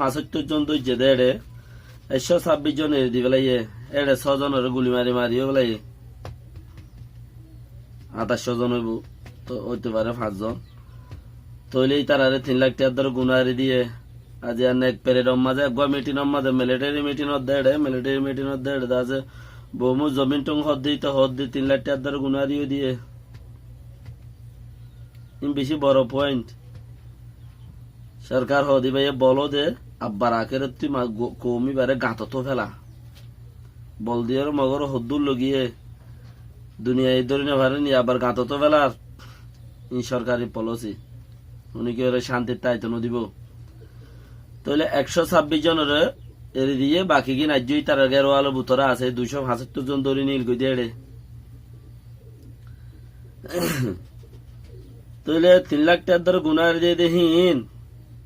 275 জন দইছে দে এড়ে 126 জন এর দি বেলাইয়ে এড়ে 6 জনের গুলি মারিও বেলাইয়ে 2800 জন হইব তো হইতে পারে 5 জন তইলেই তারারে 3 লাখ টাকা ধরে গুনারি দিয়ে আজ অনেক পেরেডম মাঝে মিটিং মাঝে মিলিটারি মিটিং দেড়ে দাজে বহু জমিন টং হদ দি 3 লাখ টাকা ধরে গুনারিও দিয়ে বেশি বড় পয়েন্ট সরকার হদি ভাই বলো দে আব্বার আখের তুই কমি বারে গাঁত তো ফেলা বল দিয়ে মগর হদ্দুর লগিয়ে দুনিয়া এই ধরে না ভারে নি আবার গাঁত তো ফেলার সরকারি পলিসি উনি কি ওরা শান্তির তাইতন দিব তাহলে 126 জনের এর দিয়ে বাকি কি রাজ্যই তার গেরো আলো বুতরা আছে 275 জন ধরে নীল গই দেড়ে তাহলে 3 লাখ টাকা ধরে গুনার দিয়ে দেহিন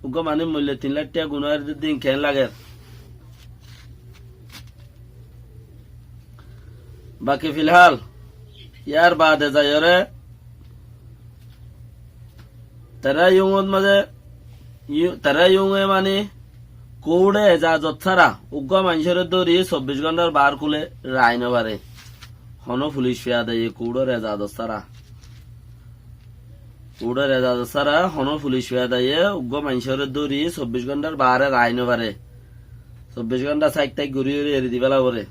উগো মানে মূল্য 3 লাখ টাকা গুনার দিন কেন লাগে বাকি ফিলহাল ইয়ার বাদে যায় রে তারা ইউঙে মানে কৌড়ে এজাজত ছাড়া উগ্র মানুষের দৌড়ি 24 ঘন্টার বার খুলে রায় নেবারে হন পুলিশ ফিয়া দেয় কৌড়ের এজাজত ছাড়া হন পুলিশ ফিয়া দেয় উগ্র মানুষের দৌড়ি 24 ঘন্টার বারে রায় নেবারে 24 ঘন্টা সাইক তাই ঘুরিয়ে এরি দিবেলা করে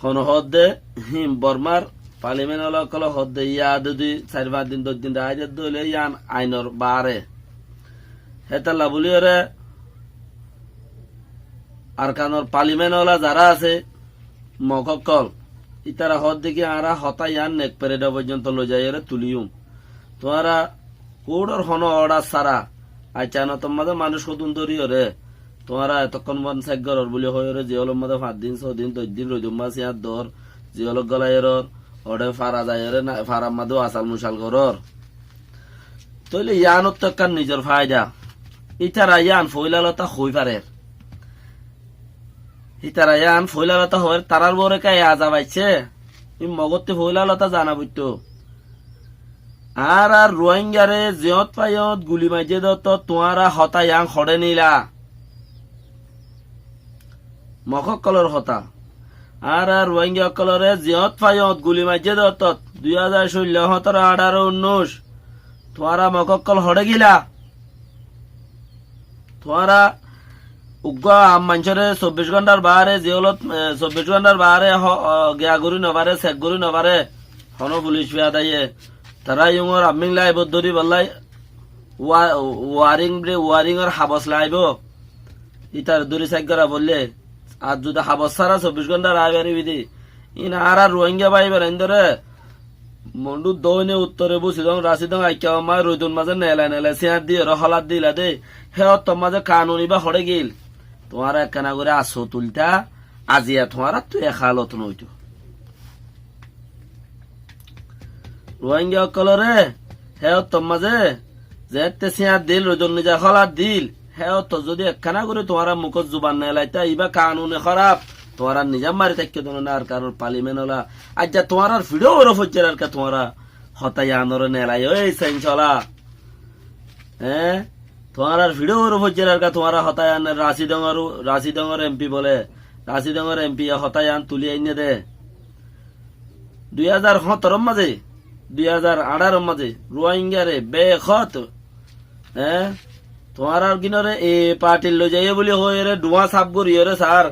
হন হদ দে হিম বর্মার পার্লিমেন্ট কল হদ দে ইয়া 4-5 দিন 10 দিন রায় দলে ইয়ান আইনর বারে হেতাল্লা বলি ওরে আর কানর পার্লিমেন্ট যারা আছে মকল ইতারা হদ দেখি আরা হতাই আন নেক পেরেড পর্যন্ত লো যাই তুলিউম তোমারা কোডর হন অর্ডার সারা আইচানো তোমাদের মানুষ কতুন ধরি রে তোমারা এতক্ষণ মন সাইগর বলি হয় রে জিওল মধ্যে 5 দিন 6 দিন 10 দিন রইদুম মাস ইয়ার দর জিওল গলায়ের ওডে ফারা যায় রে না ফারা মাদু আসাল মুশাল করর তইলে ইয়ান উত্তকান নিজের ফায়দা ইতারা ইয়ান ফইলালতা হই পারে ইতারা ইয়ান ফইলালতা হয় তারার বরে কাই আজা বাইছে ই মগতে ফইলালতা জানা বইতো আর রোহিঙ্গারে জিয়ত পায়ত গুলি মাইজে দত তোয়ারা হতা ইয়াং খড়ে নিলা মককলর হতা আর রোহিঙ্গা কলরে জিয়ত পায়ত গুলি মাইজে দত 2016 17 18 19 তোয়ারা মককল হড়ে গিলা তোয়ারা উগ্র মানুষের 24 ঘন্টার বাহারে জিওলত 24 ঘন্টার বাহারে গিয়া গরি নবারে চেক গরি নবারে হন পুলিশ ফিয়া দাইয়ে তারা ইউঙর আমিং লাইব ধরি বললাই ওয়ারিং এর হাবস লাইব ইতার দড়ি চেক করা বললে আর যদি হাবস ছাড়া 24 ঘন্টা রায় বেরিবি ইন আর রোহিঙ্গা বাই বেরেন্দরে মন্ডু দৌনে উত্তরে বুঝিদং রাশিদং আইকা মা রইদুন মাঝে নেলা সিয়ার দিয়ে রহলাত দিলা দে হে তোর মাঝে কানুনি বা হড়ে গিল তোমার একখানা করে আসো তুলতা আজিয়া তোমার তুই এখালত নইতো রোহিঙ্গা কলরে হে তোর মাঝে যে সিয়ার দিল রইদুন নিজা হলাত দিল হে তো যদি একখানা করে তোমার মুখত জুবান নেলাইতা ইবা কানুনে খারাপ তোমার নিজা মারি থাকি না আর কারোর পার্লিমেন্ট হলা আজ যা তোমার ভিডিও ওর হচ্ছে আর কা তোমার হতাই আনর নেলাই ওই সেঞ্চলা হ্যাঁ তোমার ভিডিও ওর হচ্ছে আর কা তোমার হতাই আন রাশিদঙ্গর এমপি বলে রাশিদঙ্গর এমপি হতাই আন তুলি আইনে দে 2017 মাঝে 2018 মাঝে রোহিঙ্গারে বেখত হ্যাঁ তোমার আর কিনরে এ পার্টির লো যাইয়ে বলি হয়ে রে ডুয়া সাপ করি রে স্যার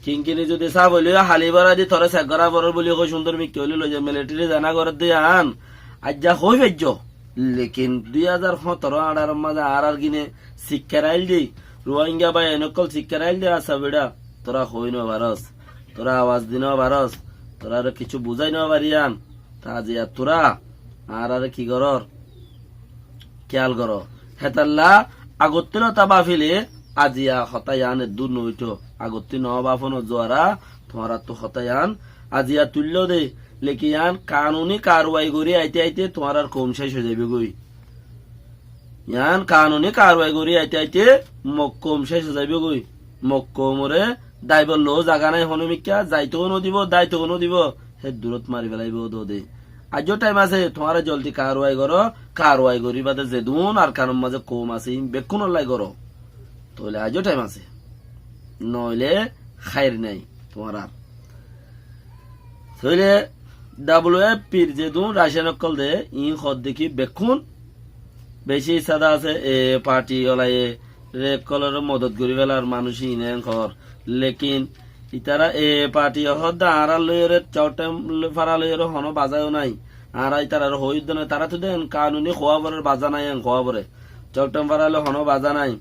কিংকিনি যদি সাপ হইলে হালিবারা দি থরে সেগরা বড় বলি কই সুন্দর মিকি হইলে লই যা মিলিটারি জানা করে দিয়ে আন আজ্জা হই ভেজ্য লেকিন 2017 18 মাঝে আর কিনে শিক্ষার আইল দি রোহিঙ্গা বা এনকল শিক্ষার আইল দি আসা বেড়া তোরা হই না ভারস তোরা আওয়াজ দিন ভারস তোরা কিছু বুঝাই না পারিয়ান তা জিয়া তোরা আর কি করর খেয়াল করো হেতাল্লা আগত্তিল তাবা ফিলে আজিয়া হতায়ান দূর নইতো আগত্তি নবাফন জোয়ারা তোমারা তো হতায়ান আজিয়া তুল্য দে লেকিয়ান কানুনি কারওয়াই করি আইতে তোমার আর কম শেষ হয়ে যাবে গই ইয়ান কানুনি কারওয়াই করি আইতে মক্কম শেষ হয়ে যাবে গই মক্কমরে দাইব লো জাগা নাই হনুমিকা যাইতেও নদিব দায়িত্বও নদিব হে দূরত মারি পেলাইব দে আজও টাইম আছে তোমার জলদি কারওয়াই করি বাদে যেদুন আর কারণ মাঝে কম আছে বেকুন লাই করো তাহলে আজও টাইম আছে নইলে খাইর নাই তোমার আর তাহলে WFP যেদুন রাসায়নিক কল দে খদ দেখি বেকুন বেশি সাদা আছে এ পার্টি ওলাই রেড কলর মদত করি ফেলার মানুষ ইনে ঘর লেকিন ইতারা এ পার্টি হদ্দা আড়া লইরে চৌটাম ফারা লইরে হন বাজাও নাই আর ইতারা হই দেন তারা তো দেন কানুনি খোয়া বরের বাজা নাই খোয়া বরে চৌটাম ফারালে হন বাজা নাই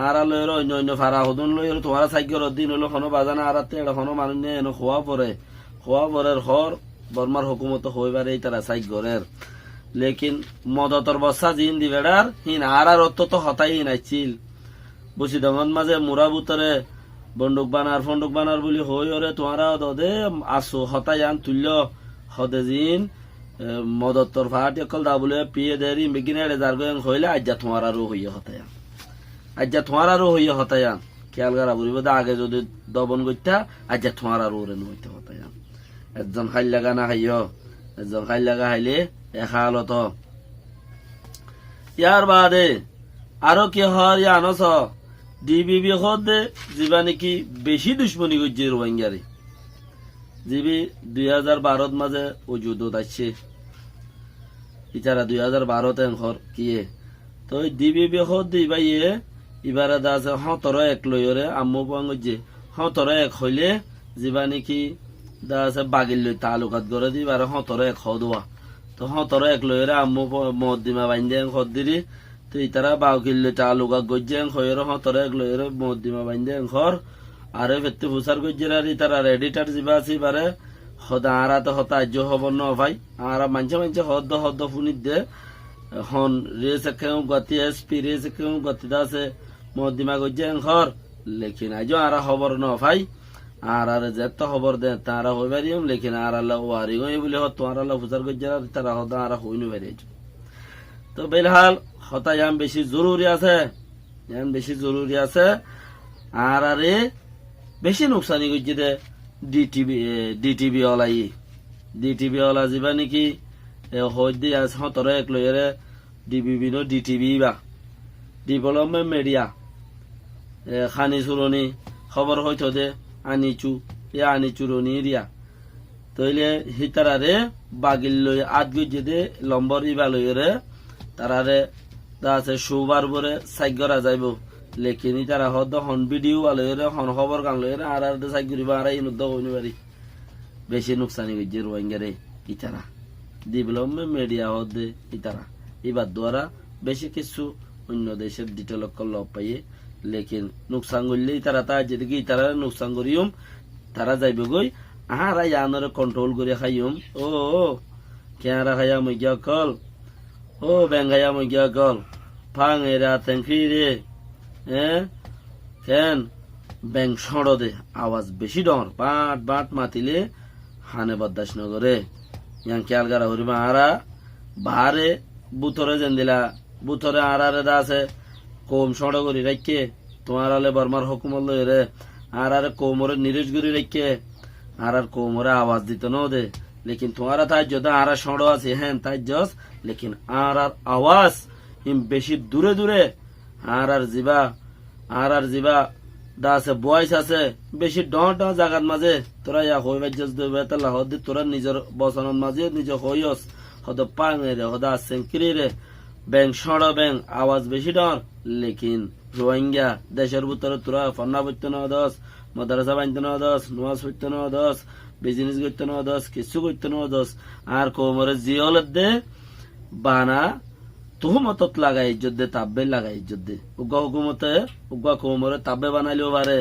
আর লইরে অন্য অন্য ফারা হদুন লইরে তোমার সাইকের দিন হলো হন বাজা না আর তেড় হন মানুষ নিয়ে এনে খোয়া পরের হর বর্মার হুকুমত হইবারে তারা সাইকের লেকিন মদতর বসা জিন দিবেড়ার হিন আর অত তো হতাই নাইছিল বুঝি দমন মাঝে মুরা বুতরে বন্দুক বানার বলি হই ওরে তোমারা দদে আসো হতাই আন তুল্য হদে জিন মদতর ফাট অকল দাবলে পিয়ে দেরি বেগিনে যার গয়ং হইলে আজ্জা তোমার আরো হইয়া হতায়ান খেয়াল করা বলিব আগে যদি দবন করতা আজ্জা তোমার আরো ওরে নইতে হতায়ান একজন খাই লাগা না খাইও একজন খাই লাগা খাইলে এখালত ইয়ার বাদে আরো কি হর আনস DBB হদে যিবা নাকি বেশি দুশ্মনী করছে রোহিঙ্গারে যিবি 2012 মাঝে ও যুদ্ধ আসছে ইতারা 2012 ঘর কিয়ে তো DBB হদ দিবাইয়ে ইবারে দাসে হতর এক লইরে আম্মু পাঙ্গজে হতর এক হইলে যিবা নাকি দাসে বাগিল লই তালুকাত করে দিবার হতর এক হদুয়া তো হতর এক লইরে আম্মু মদ্দিমা বাইন্দে খদ দিরি তো ইতারা বাউ কিল্লে তালুকা গজ্জেন খয়ের হতর এক লইরে মদ্দিমা বাইন্দে ঘর আরে ফেত্তি ফুসার গজ্জের আর ইতারা রেডিটার যিবা আছে বারে হদা আরা তো হতা আজ্য হবর ন ভাই আরা মানছে হদ্দ ফুনিত দে হন রেসে কেউ গতি SP রেসে কেউ গতি দাসে মদ্দিমা গজ্জেন ঘর লেকিন আজও আরা হবর ন ভাই আর যেত খবর দে তারা হই পারিম লেকিন আর আল্লাহ ওয়ারি গই বলে হত আর আল্লাহ ফুসার গজ্জের তারা হদা আরা হইনু পারি তো বেলহাল হতা ইয়াম বেশি জরুরি আছে আর আরে বেশি নুকসানি করছে দে ডিটিভি ওলা যাবা নাকি হইদি আছে হতর এক লইরে DBB নো DTV বা ডেভেলপমেন্ট মিডিয়া খানি চুরনি খবর হইতো দে আনিচুরনি রিয়া তইলে হিতারারে বাগিল লই আদ গজ্জে দে লম্বর ইবা লইরে তারারে দাসে সুবার বরে সাইগরা যাইব লেকিন তারা হদ হন ভিডিও আলইরে হন খবর গান লইরে আর সাইগরিবা আর ইনুদ্দ হইনি পারি বেশি নুকসানি গজ্জে রোহিঙ্গারে ইতারা ডেভেলপমেন্ট মিডিয়া হদে ইতারা এবার দ্বারা বেশি কিছু অন্য দেশের ডিটেল লব পাইয়ে লেকিন নুকসান করলে তারা তা যেদিকে তারা নুকসান করিম তারা যাইব গই আহারা ইয়ানরে কন্ট্রোল করে খাইম ও কেয়ারা খাইয়া মইয়া কল ও বেঙ্গাইয়া মইয়া কল ফাং এরা তেঙ্কি রে কেন ব্যাং সড় দে আওয়াজ বেশি ডর বাট মাতিলে হানে বদাস নগরে ইয়াং খেয়াল করা হরিমা আরা বাহারে বুথরে যেন দিলা বুথরে আরারে দাসে কোম সড় করি রাখকে তোমার আলে বর্মার হুকুমত লই রে আরে কোমরে নিরেশ করি রাখকে আর কোমরে আওয়াজ দিত ন দে লেকিন তোমারা তাই যদি আর সড় আছে হ্যাঁ তাই জস লেকিন আর আওয়াজ হিম বেশি দূরে আর জিবা দাসে বয়স আছে বেশি ডট জাগার মাঝে তোরা ইয়া হই বাজ্জাস দেবে তালা হদি তোরা নিজের বসনের মাঝে নিজ হইস হদ পাঙে রে হদা সেঙ্কিরি রে ব্যাং সড় ব্যাং আওয়াজ বেশি ডর লেকিন রোহিঙ্গা দেশের ভিতরে তোরা ফন্না পড়তে ন দশ মাদ্রাসা বানতে ন দশ নামাজ পড়তে ন দশ বিজনেস করতে ন দশ কিছু করতে ন দশ আর কোমরে জিয়ল দে বানা তুহমতত লাগাই ইজ্জত দে তাব্বে লাগাই ইজ্জত দে উগা হুকুমতে উগা কোমরে তাব্বে বানাইলেও পারে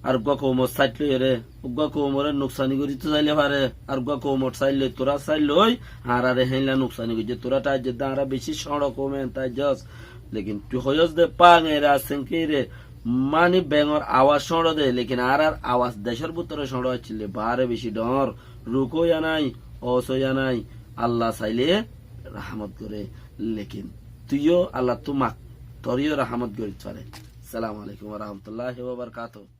আর উগা কোমর চাইলে রে উগা কোমরে নুকসানি করি তো চাইলে পারে আর উগা কোমর চাইলে তোরা চাইলই আর আরে হেলা নুকসানি করছে তোরা তাই যে আর বেশি সড়ক কমে তাই জস লেকিন তুই হয়স দে পাঙে রে আসেন কি রে মানে ব্যাঙর আওয়াজ সড় দে লেকিন আর আওয়াজ দেশের ভিতরে সড় হচ্ছিল বারে বেশি ডর রুকো নাই অসয়া নাই আল্লাহ চাইলে রাহমত করে লেকিন তুইও আল্লাহ তুমাক তোরিও রাহমত করে চলে। সালাম আলাইকুম ওয়া রাহমাতুল্লাহি ওয়া বারাকাতুহু।